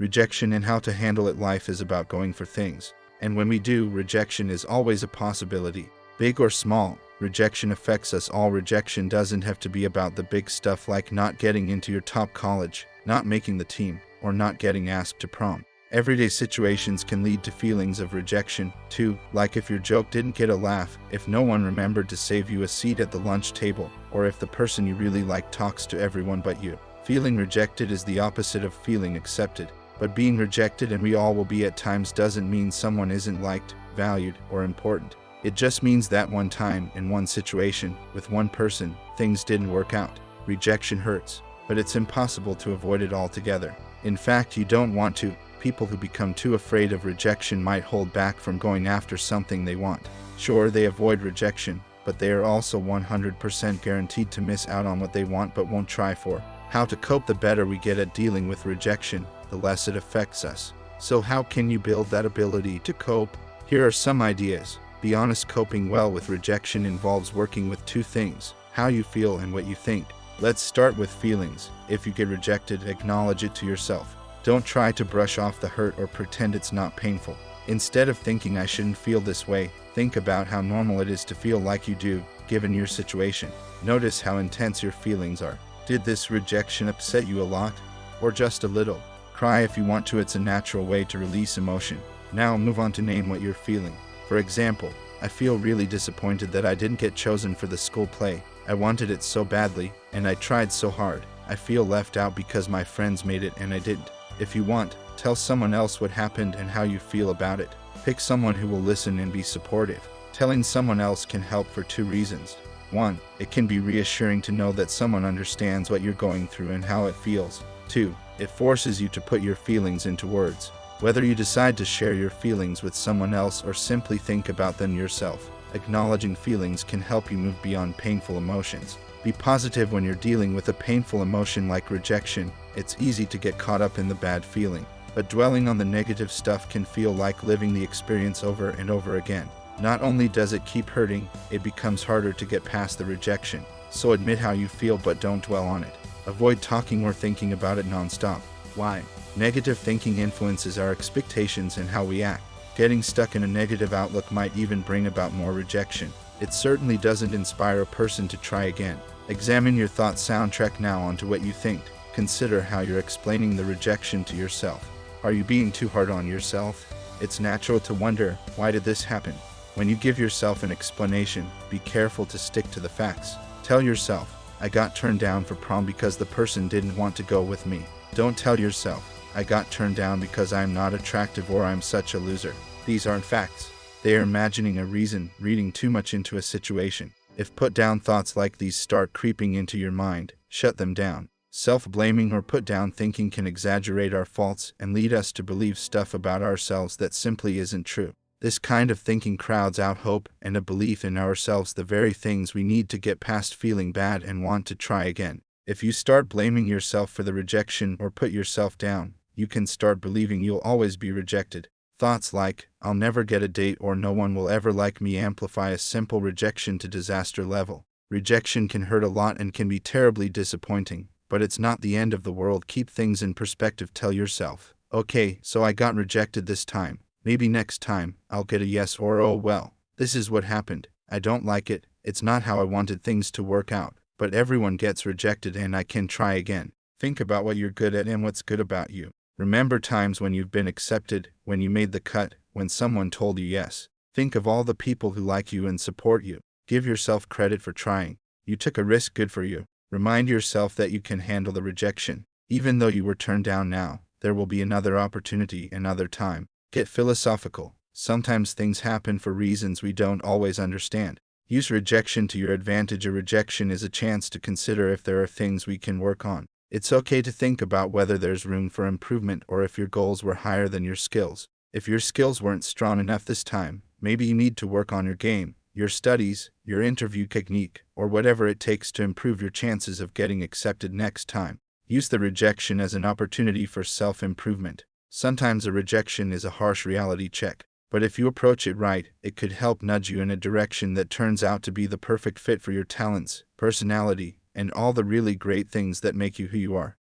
Rejection and how to handle it. Life is about going for things. And when we do, rejection is always a possibility. Big or small, rejection affects us all. Rejection doesn't have to be about the big stuff like not getting into your top college, not making the team, or not getting asked to prom. Everyday situations can lead to feelings of rejection, too, like if your joke didn't get a laugh, if no one remembered to save you a seat at the lunch table, or if the person you really like talks to everyone but you. Feeling rejected is the opposite of feeling accepted. But being rejected, and we all will be at times, doesn't mean someone isn't liked, valued, or important. It just means that one time, in one situation, with one person, things didn't work out. Rejection hurts, but it's impossible to avoid it altogether. In fact, you don't want to. People who become too afraid of rejection might hold back from going after something they want. Sure, they avoid rejection, but they are also 100% guaranteed to miss out on what they want but won't try for. How to cope. The better we get at dealing with rejection, the less it affects us. So how can you build that ability to cope? Here are some ideas. Be honest. Coping well with rejection involves working with two things: how you feel and what you think. Let's start with feelings. If you get rejected, acknowledge it to yourself. Don't try to brush off the hurt or pretend it's not painful. Instead of thinking "I shouldn't feel this way," think about how normal it is to feel like you do, given your situation. Notice how intense your feelings are. Did this rejection upset you a lot? Or just a little? Cry if you want to. It's a natural way to release emotion. Now move on to name what you're feeling. For example, I feel really disappointed that I didn't get chosen for the school play. I wanted it so badly, and I tried so hard. I feel left out because my friends made it and I didn't. If you want, tell someone else what happened and how you feel about it. Pick someone who will listen and be supportive. Telling someone else can help for two reasons. 1. It can be reassuring to know that someone understands what you're going through and how it feels. 2. It forces you to put your feelings into words. Whether you decide to share your feelings with someone else or simply think about them yourself, acknowledging feelings can help you move beyond painful emotions. Be positive when you're dealing with a painful emotion like rejection. It's easy to get caught up in the bad feeling, but dwelling on the negative stuff can feel like living the experience over and over again. Not only does it keep hurting, it becomes harder to get past the rejection. So admit how you feel, but don't dwell on it. Avoid talking or thinking about it nonstop. Why? Negative thinking influences our expectations and how we act. Getting stuck in a negative outlook might even bring about more rejection. It certainly doesn't inspire a person to try again. Examine your thought soundtrack now onto what you think. Consider how you're explaining the rejection to yourself. Are you being too hard on yourself? It's natural to wonder, why did this happen? When you give yourself an explanation, be careful to stick to the facts. Tell yourself, I got turned down for prom because the person didn't want to go with me. Don't tell yourself, I got turned down because I'm not attractive or I'm such a loser. These aren't facts. They are imagining a reason, reading too much into a situation. If put down thoughts like these start creeping into your mind, shut them down. Self-blaming or put down thinking can exaggerate our faults and lead us to believe stuff about ourselves that simply isn't true. This kind of thinking crowds out hope and a belief in ourselves, the very things we need to get past feeling bad and want to try again. If you start blaming yourself for the rejection or put yourself down, you can start believing you'll always be rejected. Thoughts like, I'll never get a date or no one will ever like me amplify a simple rejection to disaster level. Rejection can hurt a lot and can be terribly disappointing, but it's not the end of the world. Keep things in perspective. Tell yourself, okay, so I got rejected this time. Maybe next time, I'll get a yes, or oh well, this is what happened. I don't like it. It's not how I wanted things to work out, but everyone gets rejected and I can try again. Think about what you're good at and what's good about you. Remember times when you've been accepted, when you made the cut, when someone told you yes. Think of all the people who like you and support you. Give yourself credit for trying. You took a risk. Good for you. Remind yourself that you can handle the rejection. Even though you were turned down now, there will be another opportunity, another time. Get philosophical. Sometimes things happen for reasons we don't always understand. Use rejection to your advantage. A rejection is a chance to consider if there are things we can work on. It's okay to think about whether there's room for improvement or if your goals were higher than your skills. If your skills weren't strong enough this time, maybe you need to work on your game, your studies, your interview technique, or whatever it takes to improve your chances of getting accepted next time. Use the rejection as an opportunity for self-improvement. Sometimes a rejection is a harsh reality check, but if you approach it right, it could help nudge you in a direction that turns out to be the perfect fit for your talents, personality, and all the really great things that make you who you are.